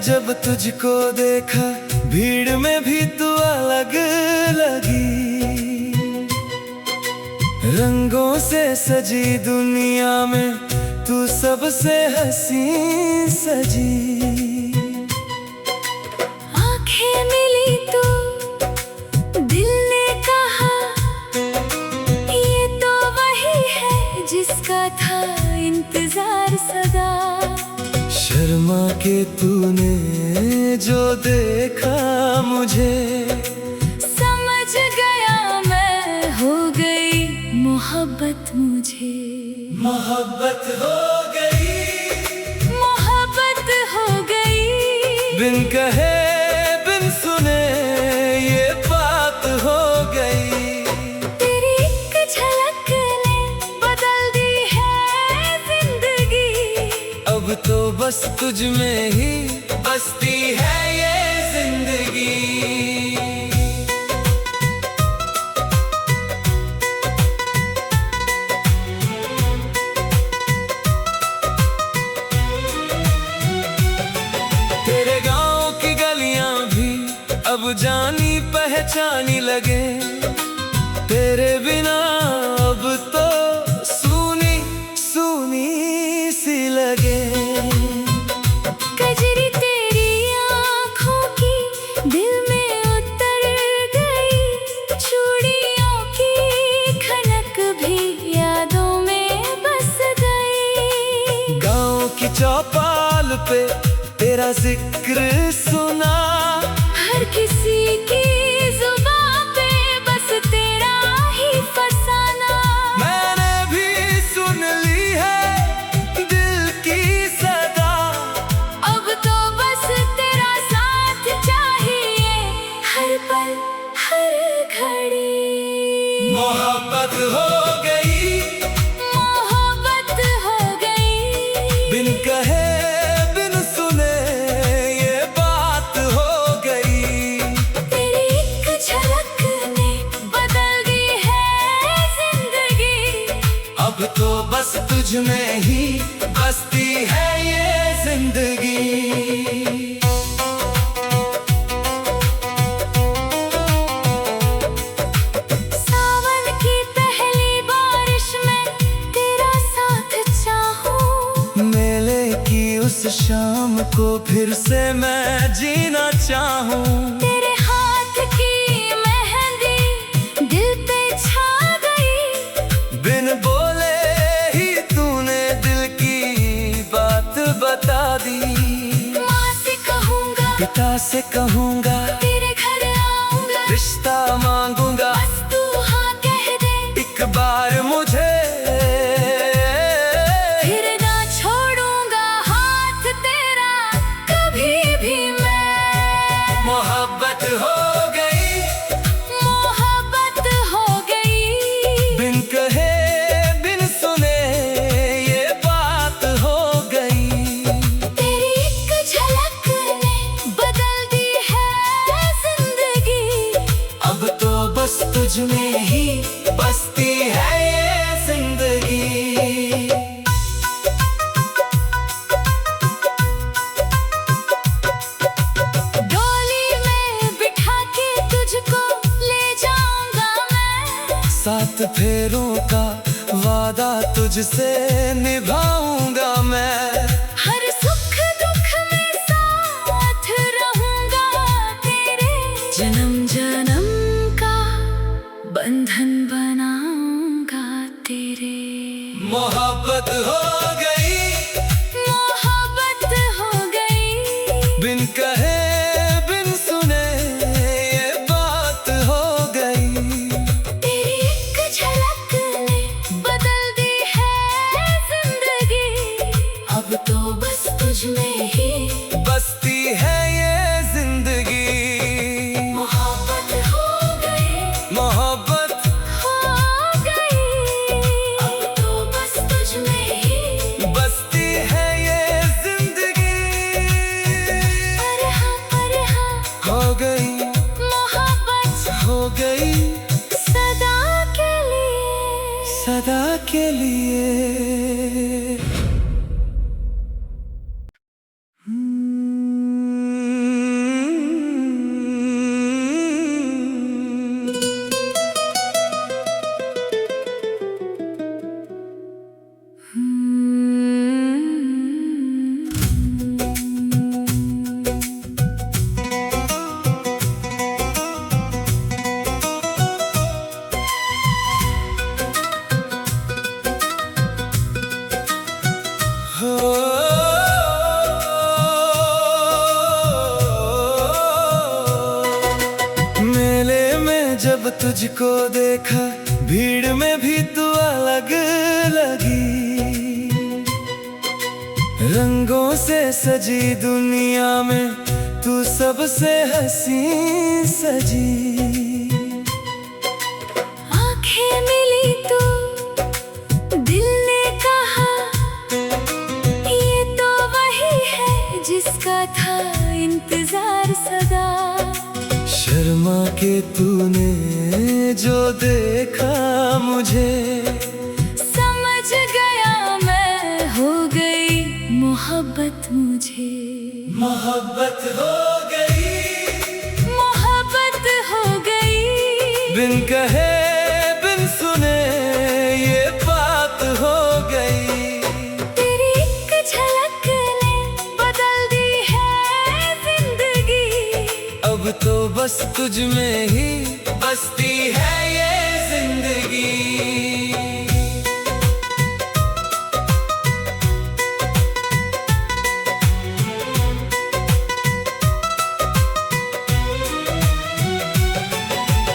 जब तुझको देखा भीड़ में भी तू अलग लगी। रंगों से सजी दुनिया में तू सबसे हसीन सजी। आंखें मिली तो दिल ने कहा ये तो वही है जिसका था इंतजार सदा। शर्मा के तूने जो देखा मुझे, समझ गया मैं हो गई मोहब्बत मुझे। मोहब्बत हो गई, मोहब्बत हो गई। बिन कहे बिन सुने ये बात हो गई। तेरी एक झलक ने बदल दी है जिंदगी। अब तो बस तुझ में ही बसती है ये जिंदगी। तेरे गांव की गलियां भी अब जानी पहचानी लगे। तेरे बिना अब तो सूनी सूनी सी लगे। कजरी तेरी आँखों की दिल में उतर गई। चूड़ियों की खनक भी यादों में बस गई। गांव की चौपाल पे तेरा जिक्र सुना। हर किसी की जुबां पे बस तेरा ही फसाना। मैंने भी सुन ली है दिल की सदा। अब तो बस तेरा साथ चाहिए हर पल हर घड़ी। मोहब्बत हो गई, मोहब्बत हो गई। बिन कहे बिन सुने ये बात हो गई। तेरी एक झलक ने बदल दी है जिंदगी। अब तो बस तुझ में ही बसती है ये जिंदगी। सावन की पहली बारिश में तेरा साथ चाहूं। मेले की उस शाम को फिर से मैं जीना चाहूं। तेरे हाथ की मेहंदी दिल पे छा गई। बिन बोले ही तूने दिल की बात बता दी। माँ से कहूँगा, पिता से कहूँगा, तेरे घर आऊँगा। रिश्ता मांगूंगा, बस तू हाँ कह दे। एक बार मुझे फिर ना छोड़ूंगा हाथ तेरा कभी भी मैं। मोहब्बत हो गई, मोहब्बत हो गई। बिन कहे बिन सुने ये बात हो गई। तेरी एक झलक ने बदल दी है जिंदगी। अब तो बस तुझ में ही बसती है ये जिंदगी। डोली में बिठा के तुझको ले जाऊंगा मैं। सात फेरों का वादा तुझसे निभाऊंगा मैं। हर सुख दुख में साथ रहूंगा तेरे। जन्म जन्म का बंधन बनाऊंगा तेरे। मोहब्बत हो गई, मोहब्बत हो गई। बिन कहे बिन सुने ये बात हो गई। तेरी एक झलक ने बदल दी है जिंदगी। अब तो बस तुझ में ही बसती है ये जिंदगी। मोहब्बत हो गई, मोहब्बत हो गई। अब तो बस तुझ में ही बसती है ये जिंदगी। पर हाँ हो गई, मोहब्बत हो गई सदा के लिए। सदा के लिए। जब तुझको देखा भीड़ में भी तू अलग लगी। रंगों से सजी दुनिया में तू सबसे हंसी सजी। आंखें मिली तो दिल ने कहा ये तो वही है जिसका था इंतजार सदा। शर्मा के तूने जो देखा मुझे, समझ गया मैं हो गई मोहब्बत मुझे। मोहब्बत हो गई, मोहब्बत हो गई। बिन कहे बिन सुने ये बात हो गई। तेरी एक झलक ने बदल दी है जिंदगी। अब तो बस तुझ में ही बसती है ये जिंदगी।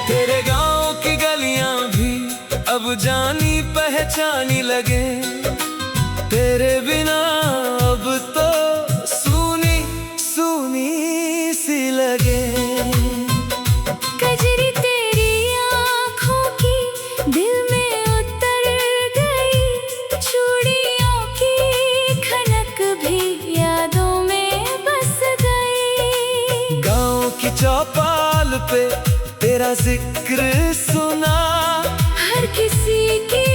तेरे गांव की गलियां भी अब जानी पहचानी लगे। तेरे बिना अब तो सूनी सूनी सी लगे। कजरी तेरी आँखों की दिल में उतर गई। चूड़ियों की खनक भी यादों में बस गई। गांव की चौपाल पे तेरा जिक्र सुना। हर किसी की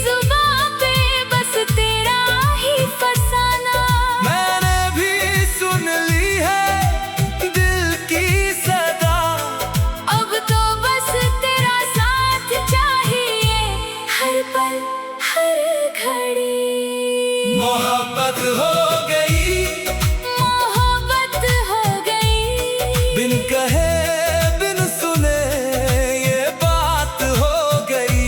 जुबां पे बस तेरा ही फसाना। मैंने भी सुन ली है दिल की सदा। अब तो बस तेरा साथ चाहिए हर पल हर घड़ी। मोहब्बत हो गई, मोहब्बत हो गई। बिन कहे बिन सुने ये बात हो गई।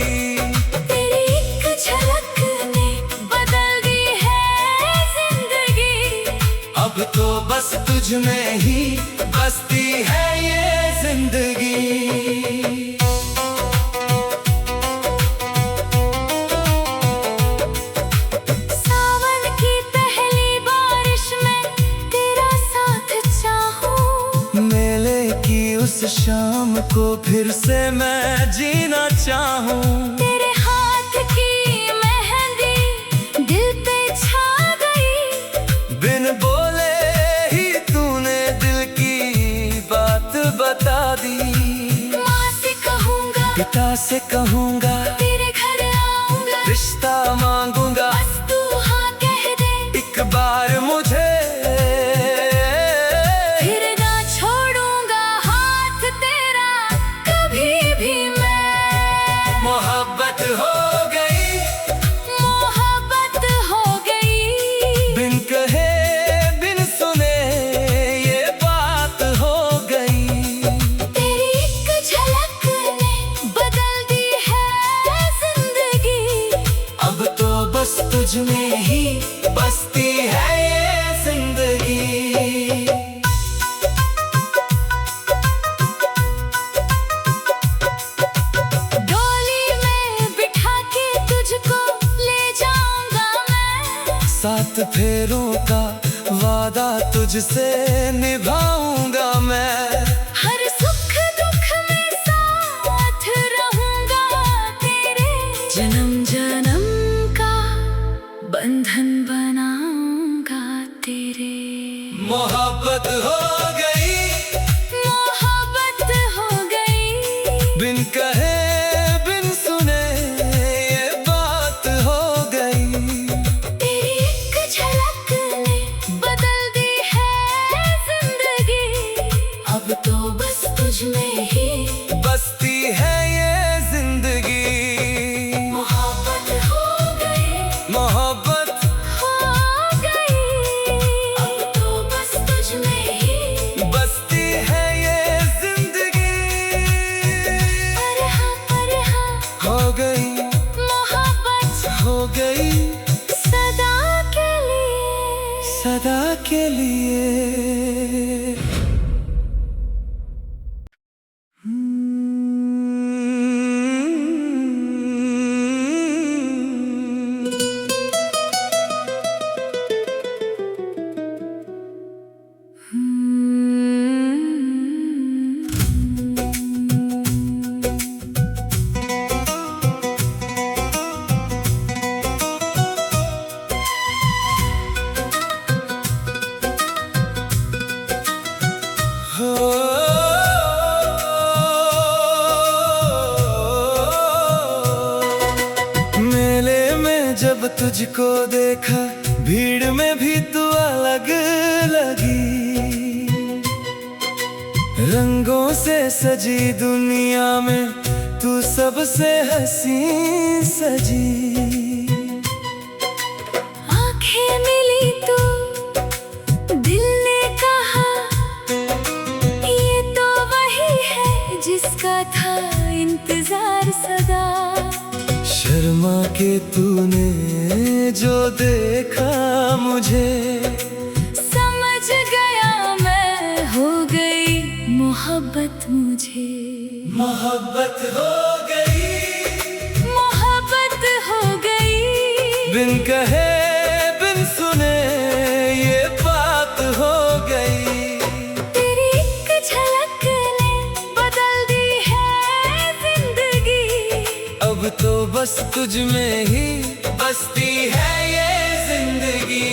तेरी एक झलक ने बदल दी है जिंदगी। अब तो बस तुझ में ही बसती है ये जिंदगी। सावन की पहली बारिश में तेरा साथ चाहूं। मेले की उस शाम को फिर से मैं जीना चाहूं। तेरे हाथ की मेहंदी दिल पे छा गई। बिन बोले ही तूने दिल की बात बता दी। माँ से कहूँगा, पिता से कहूँगा, तेरे घर आऊँगा। रिश्ता मांगूंगा, बस तू हाँ कह दे। एक बार मुझे फिर ना छोड़ूंगा हाथ तेरा कभी भी मैं। मोहब्बत हो गई, मोहब्बत हो गई। बिन कहे बिन सुने ये बात हो गई। तेरी एक झलक ने बदल दी है जिंदगी। अब तो बस तुझ में ही बसती है ये जिंदगी। डोली में बिठा के तुझको ले जाऊंगा मैं। सात फेरों का वादा तुझसे निभाऊंगा मैं। हर सुख दुख में साथ रहूंगा तेरे। जन्म जन्म का बंधन बनाऊंगा तेरे। मोहब्बत हो गई, मोहब्बत हो गई। बिन कहे बिन सुने ये बात हो गई। तेरी एक झलक ने बदल दी है जिंदगी। अब तो बस तुझ में ही बसती है ये जिंदगी। मोहब्बत हो गई, मोहब्बत हो गई। अब तो बस तुझ में ही बसती है ये जिंदगी। अरे हाँ हो गई, मोहब्बत हो गई सदा के लिए। सदा के लिए। जब तुझको देखा भीड़ में भी तू अलग लगी। रंगों से सजी दुनिया में तू सबसे हंसी सजी। आंखें मिली तो दिल ने कहा ये तो वही है जिसका था इंतजार सदा। शर्मा के तूने जो देखा मुझे, समझ गया मैं हो गई मोहब्बत मुझे। मोहब्बत हो गई, मोहब्बत हो गई। बिन कहे बिन सुने ये बात हो गई। तेरी एक झलक ने बदल दी है जिंदगी। अब तो बस तुझ में ही बसती है ये जिंदगी।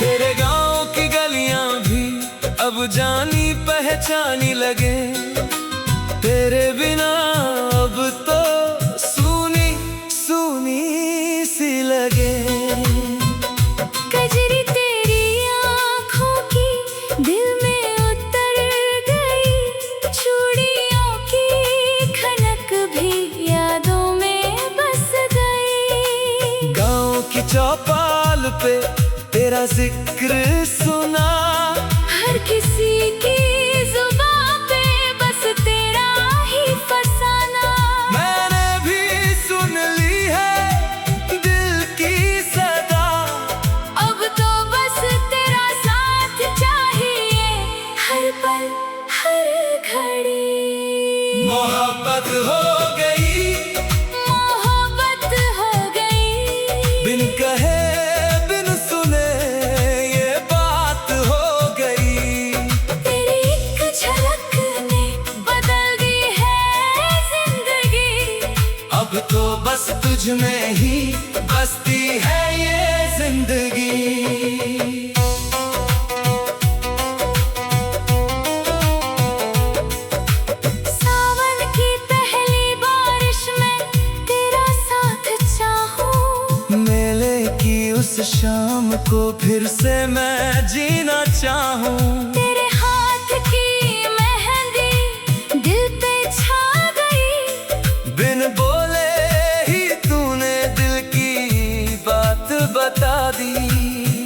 तेरे गांव की गलियां भी अब जानी पहचानी लगे। तेरे बिना अब तो सूनी सूनी सी लगे। कजरी तेरी आँखों की दिल में उतर गई। चूड़ियों की खनक भी यादों में बस गई। गांव की चौपाल पे तेरा जिक्र सुना। हर किसी की जुबान पे बस तेरा ही फसाना। मैंने भी सुन ली है दिल की सदा। अब तो बस तेरा साथ चाहिए हर पल हर घड़ी। मोहब्बत हो गई, मोहब्बत हो गई। बिन कहे बिन सुने ये बात हो गई। तेरी एक झलक ने बदल दी है जिंदगी। अब तो बस तुझ में ही बसती है ये जिंदगी। सावन की पहली बारिश में तेरा साथ चाहूं। मेले की उस शाम को फिर से मैं जीना चाहूं। तेरे हाथ की मेहंदी दिल पे छा गई। बिन बोले ही तूने दिल की बात बता दी।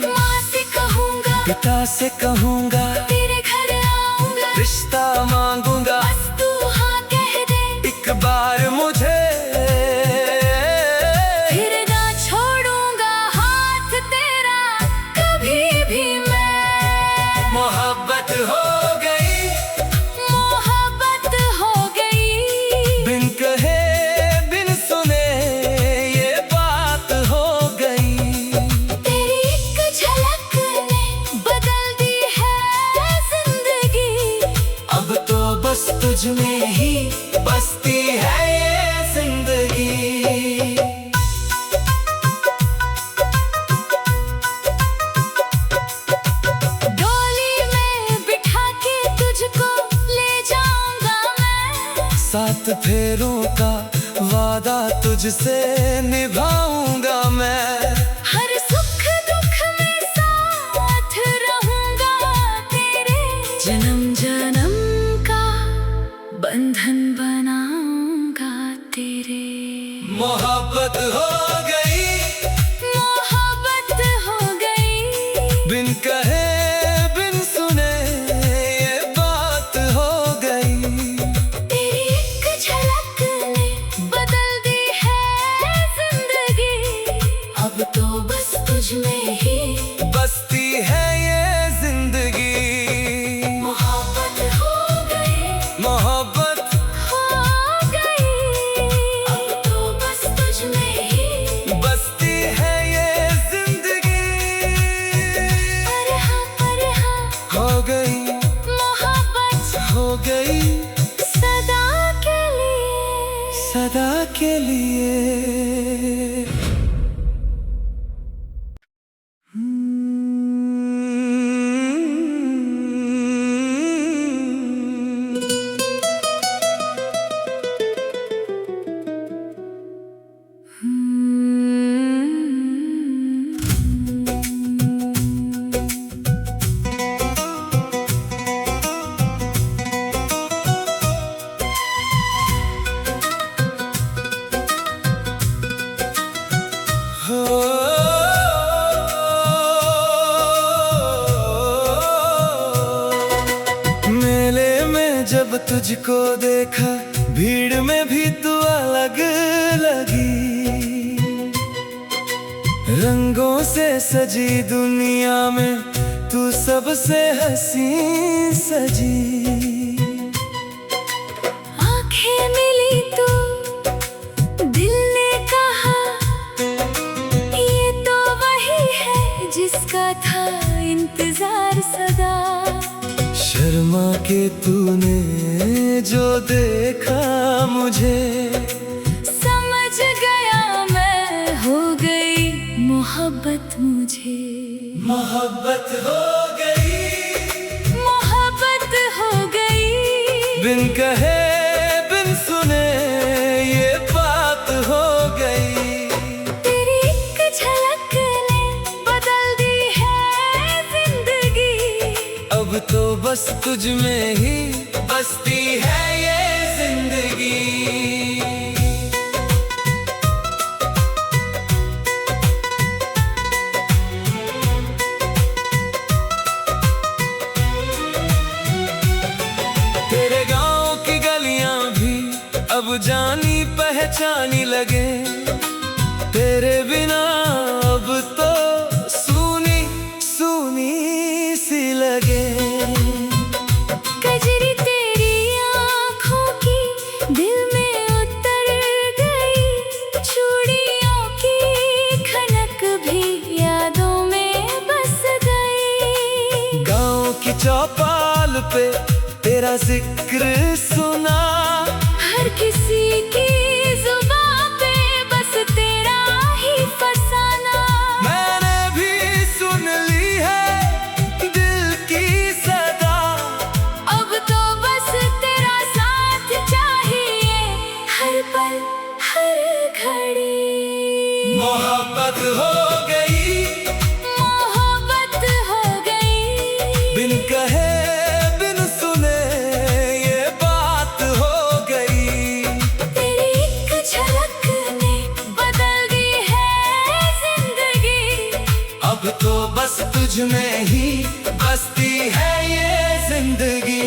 माँ से कहूँगा, पिता से कहूँगा, तेरे घर आऊँगा। रिश्ता मांगूंगा, बस तू हाँ कह दे। एक बार मुझे फिर ना छोड़ूंगा हाथ तेरा कभी भी मैं। मोहब्बत हो गई, मोहब्बत हो गई। बिन कहे बिन सुने ये बात हो गई। तेरी एक झलक ने बदल दी है जिंदगी। अब तो बस तुझ में ही बसती है ये जिंदगी। डोली में बिठा के तुझको ले जाऊंगा मैं। सात फेरों का वादा तुझसे निभाऊंगा मैं। हर सुख दुख में साथ रहूंगा तेरे। जन्म जन्म का बंधन बनाऊंगा तेरे। मोहब्बत हो गई, मोहब्बत हो गई। बिन कहे बिन सुने ये बात हो गई। तेरी एक झलक ने बदल दी है जिंदगी। अब तो बस तुझ में ही बसती है ये जिंदगी। मोहब्बत हो गई, मोहब्बत हो गई। अब तो बस तुझ में ही बसती है ये जिंदगी। पर हाँ हो गई, मोहब्बत हो गई, सदा के लिए। सदा के लिए। जब तुझको देखा भीड़ में भी तू अलग लगी। रंगों से सजी दुनिया में तू सबसे हसीन सजी। आंखें मिली तो दिल ने कहा ये तो वही है जिसका था इंतजार सदा। शर्मा के तूने जो देखा मुझे, समझ गया मैं हो गई मोहब्बत मुझे। मोहब्बत हो गई, मोहब्बत हो गई। बिन कहे बिन सुने ये बात हो गई। तेरी एक झलक ने बदल दी है जिंदगी। अब तो बस तुझ में ही बसती है ये जिंदगी। तेरे गांव की गलियां भी अब जानी पहचानी लगे। तेरे बिना अब तो सूनी सूनी सी लगे। कजरी तेरी आँखों की दिल में उतर गई। चूड़ियों की खनक भी यादों में बस गई। गांव की चौपाल पे तेरा जिक्र सुना। हर किसी की जुबां पे बस तेरा ही फसाना। मैंने भी सुन ली है दिल की सदा। अब तो बस तेरा साथ चाहिए हर पल हर घड़ी। मोहब्बत हो गई, मोहब्बत हो गई। बिन कहे बिन सुने ये बात हो गई। तेरी एक झलक ने बदल दी है जिंदगी। अब तो बस तुझ में ही बसती है ये जिंदगी।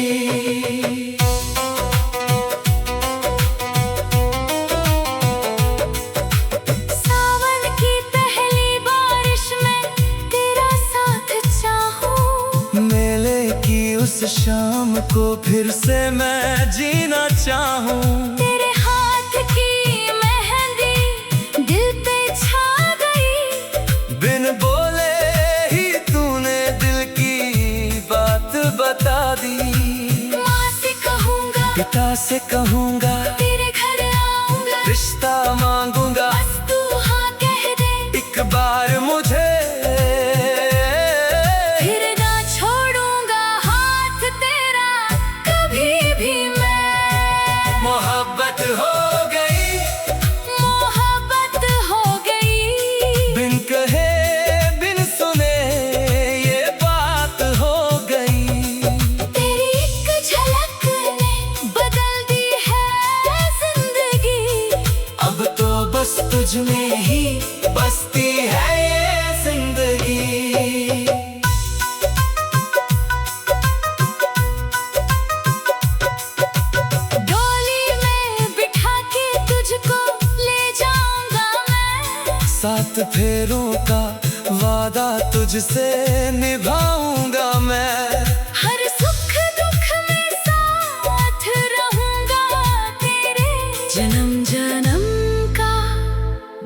सावन की पहली बारिश में तेरा साथ चाहूं। मेले की उस शाम को फिर से मैं जीना चाहूं। तेरे हाथ की मेहंदी दिल पे छा गई। बिन बोले ही तूने दिल की बात बता दी। माँ से कहूँगा, पिता से कहूँगा, तेरे घर आऊँगा। रिश्ता मांगूंगा, बस तू हाँ कह दे। एक बार मुझे फिर ना छोड़ूंगा हाथ तेरा कभी भी मैं। मोहब्बत हो गई, मोहब्बत हो गई। बिन कहे बिन सुने ये बात हो गई। तेरी एक झलक ने बदल दी है जिंदगी। अब तो बस तुझ में ही बसती है ये जिंदगी। डोली में बिठा के तुझको ले जाऊंगा मैं। सात फेरों का वादा तुझसे निभाऊंगा मैं। हर सुख दुख में साथ रहूंगा तेरे। जन्म जन्म का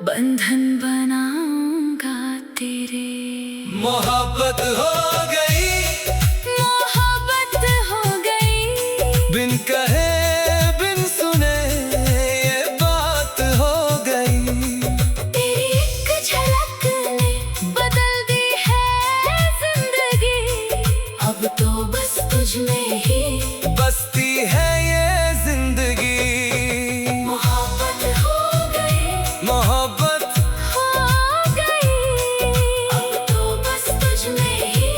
बंधन बनाऊंगा तेरे। मोहब्बत हो गई, मोहब्बत हो गई। बिन कहे बिन सुने ये बात हो गई। तेरी एक झलक ने बदल दी है जिंदगी। अब तो बस तुझ में ही बसती है ये जिंदगी। मोहब्बत हो गई, मोहब्बत हो गई। अब तो बस तुझ में ही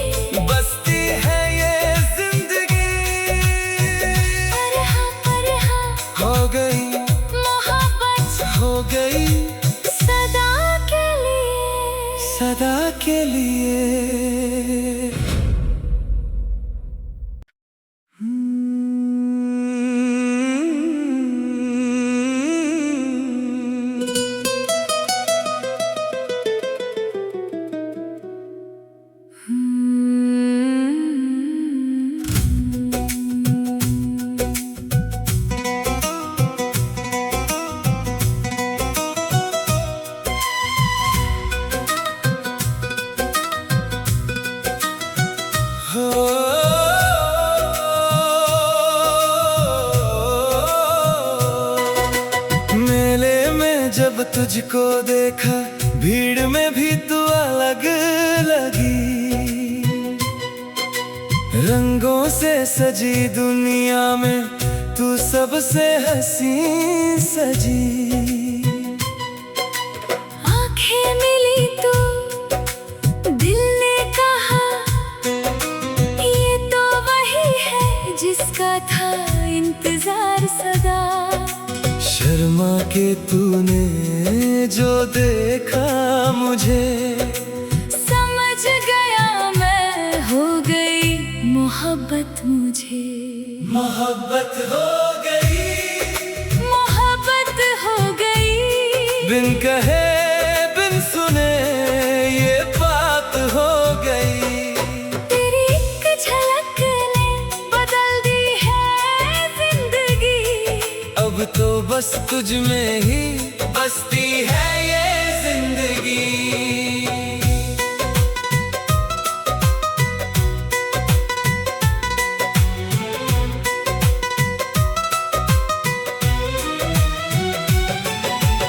हो मेले में जब तुझको देखा, भीड़ में भी तू अलग लगी। रंगों से सजी दुनिया में तू सबसे हंसी सजी। आंखें मिली तो दिल ने कहा, ये तो वही है जिसका था इंतजार सदा। शर्मा के तूने जो देखा मुझे, समझ गया मैं हो गई मोहब्बत मुझे। मोहब्बत हो गई, मोहब्बत हो गई। बिन कहे बिन सुने ये बात हो गई। तेरी एक झलक ने बदल दी है जिंदगी। अब तो बस तुझ में ही बसती है ये जिंदगी।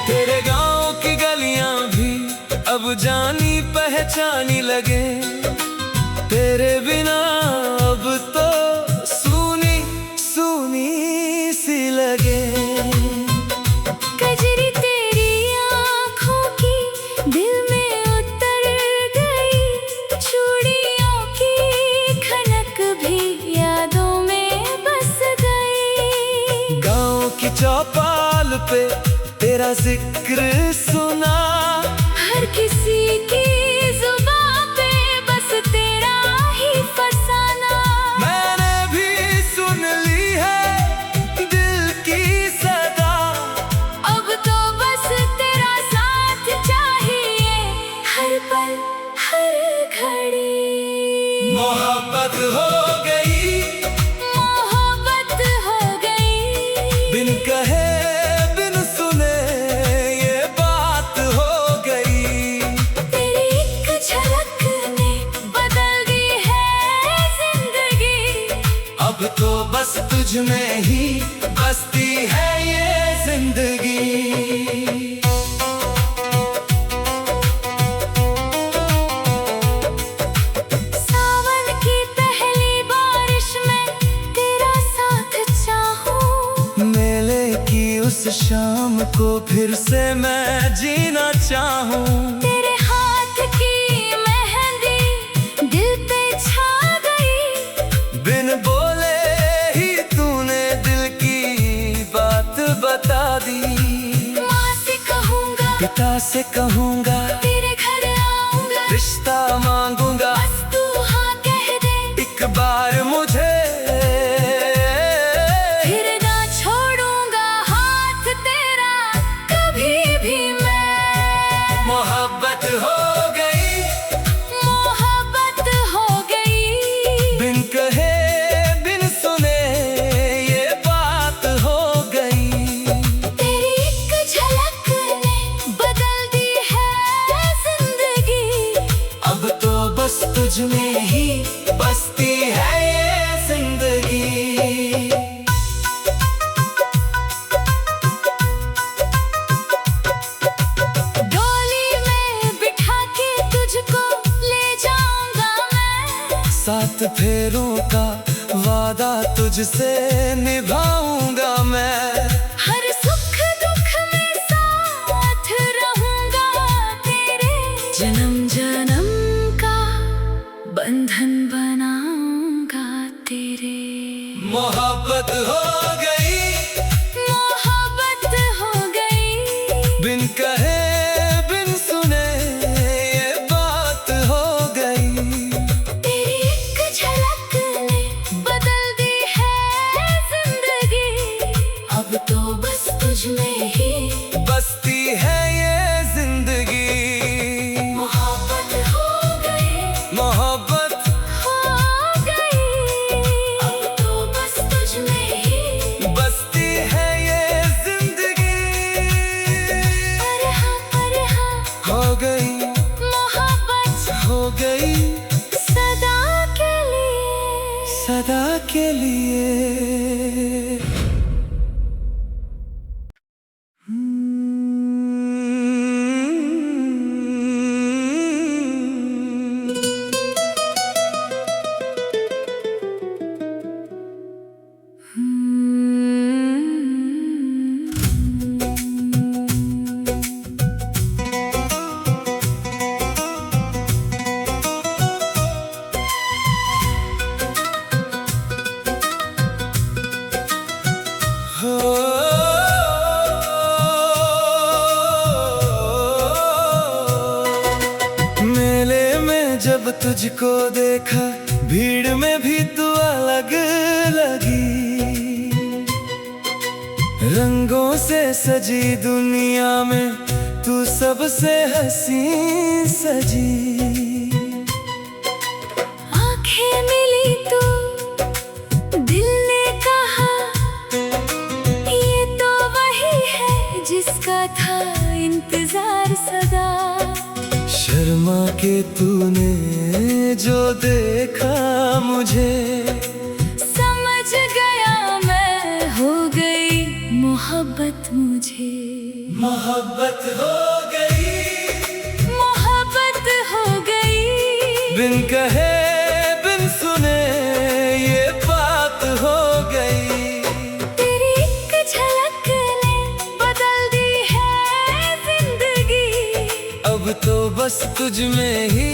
तेरे गांव की गलियां भी अब जानी पहचानी लगे। तेरे बिना अब तो सूनी सूनी सी लगे। कजरी तेरी आँखों की दिल में उतर गई। चूड़ियों की खनक भी यादों में बस गई। गांव की चौपाल पे तेरा जिक्र सुना। हर किसी की जुबां पे बस तेरा ही फसाना। मैंने भी सुन ली है दिल की सदा। अब तो बस तेरा साथ चाहिए हर पल हर घड़ी। मोहब्बत हो गई, मोहब्बत हो गई। बिन कहे बिन सुने ये बात हो गई। तेरी एक झलक ने बदल दी है जिंदगी। अब तो बस तुझ में ही बसती है ये जिंदगी। सावन की पहली बारिश में तेरा साथ चाहूं। मेले की उस शाम को फिर से मैं जीना चाहूं। तेरे हाथ की मेहंदी दिल पे छा गई। बिन बोले ही तूने दिल की बात बता दी। माँ से कहूँगा, पिता से कहूँगा, तेरे घर आऊँगा। रिश्ता मांगूंगा। बस तू हाँ कह दे, एक बार मुझे फिर ना छोड़ूंगा हाथ तेरा कभी भी मैं। मोहब्बत हो गई, मोहब्बत हो गई। बिन कहे बिन सुने ये बात हो गई। तेरी एक झलक ने बदल दी है जिंदगी। अब तो बस तुझ में ही बसती है ये जिंदगी। डोली में बिठा के तुझको ले जाऊंगा मैं। सात फेरों का वादा तुझसे निभाऊंगा मैं। हर सुख दुख में साथ रहूंगा तेरे। जन्म जन्म का बंधन बनाऊंगा तेरे। मोहब्बत हो गई, मोहब्बत हो गई। बिन कहे बिन सुने ये बात हो गई। तेरी एक झलक ने बदल दी है जिंदगी। अब तो बस तुझ में ही बसती है ये जिंदगी। मोहब्बत हो गई, मोहब्बत हो गई। अब तो बस तुझ में ही सदा के लिए। मेले में जब तुझको देखा, भीड़ में भी तू अलग लगी। रंगों से सजी दुनिया में तू सबसे हंसी सजी। आंखें मिली तो दिल ने कहा, ये तो वही है जिसका था इंतजार सदा। शर्मा के तूने जो देखा मुझे, समझ गया मैं, हो गई मोहब्बत मुझे। मोहब्बत हो गई, मोहब्बत हो गई। बिन कहे बिन सुने ये बात हो गई। तेरी एक झलक ने बदल दी है जिंदगी। अब तो बस तुझ में ही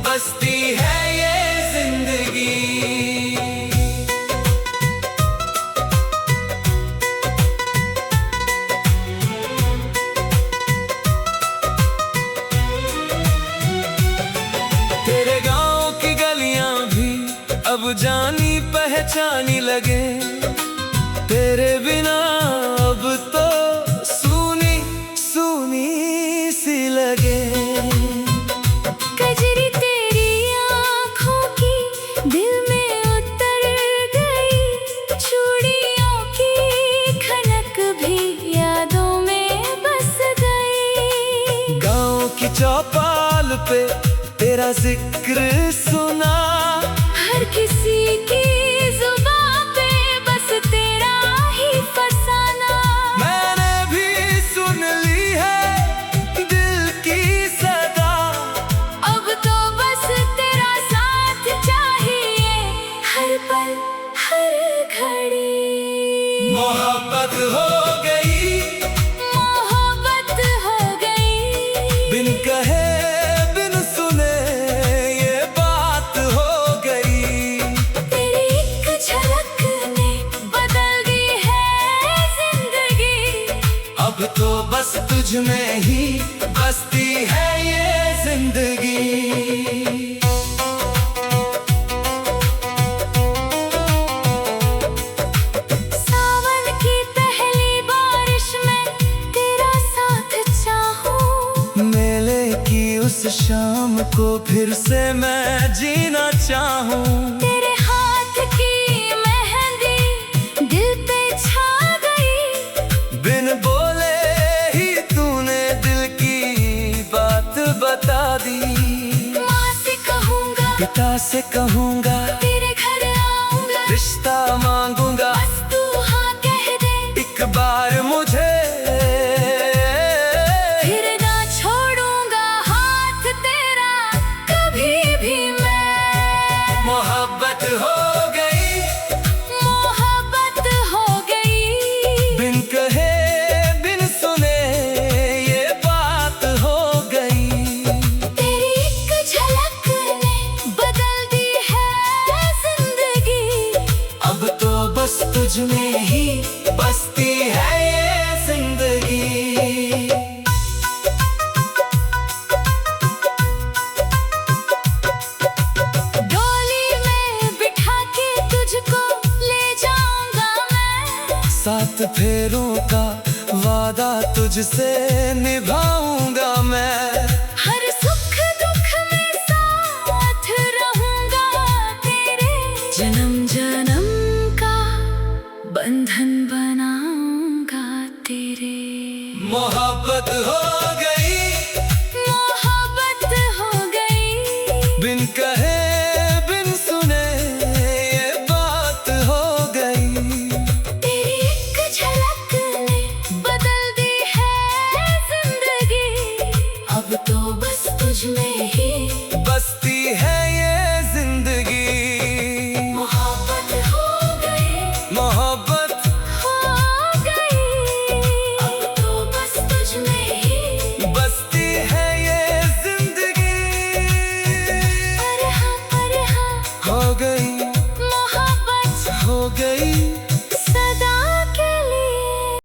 बसती है ये जिंदगी। तेरे गांव की गलियां भी अब जानी पहचानी लगे। तेरे बिना अब तो सूनी सूनी सी लगे। कजरी तेरी आँखों की दिल में उतर गई। चूड़ियों की खनक भी यादों में बस गई। गांव की चौपाल पे तेरा जिक्र सुना। हर किसी की जुबान पे बस तेरा ही फसाना। मैंने भी सुन ली है दिल की सदा। अब तो बस तेरा साथ चाहिए, हर पल हर घड़ी। मोहब्बत हो गई, मोहब्बत हो गई। बिन कहे बिन सुने ये बात हो गई। तेरी एक झलक ने बदल दी है जिंदगी। अब तो बस तुझ में ही बसती है ये जिंदगी। सावन की पहली बारिश में तेरा साथ चाहूं। मेले की उस शाम को फिर से मैं जीना चाहूं। तेरे हाथ की मेहंदी दिल पे छा गई। बिन बोले ही तूने दिल की बात बता दी। माँ से कहूँगा, पिता से कहूँगा, तेरे घर आऊँगा। रिश्ता मांगूंगा, बस तू हाँ कह दे। एक बार मुझे फिर ना छोड़ूंगा हाथ तेरा कभी भी मैं। मोहब्बत हो गई, मोहब्बत हो गई। बिन कहे बिन सुने ये बात हो गई। तेरी एक झलक ने बदल दी है जिंदगी। अब तो बस तुझ में ही बसती है ये जिंदगी। डोली में बिठा के तुझको ले जाऊंगा मैं। सात फेरों का वादा तुझसे निभाऊंगा मैं। हर सुख दुख में साथ रहूंगा तेरे। जन्म जन्म का बंधन बनाऊंगा तेरे। मोहब्बत हो गई, मोहब्बत हो गई। बिन कहे बिन सुने ये बात गई, मोहब्बत हो गई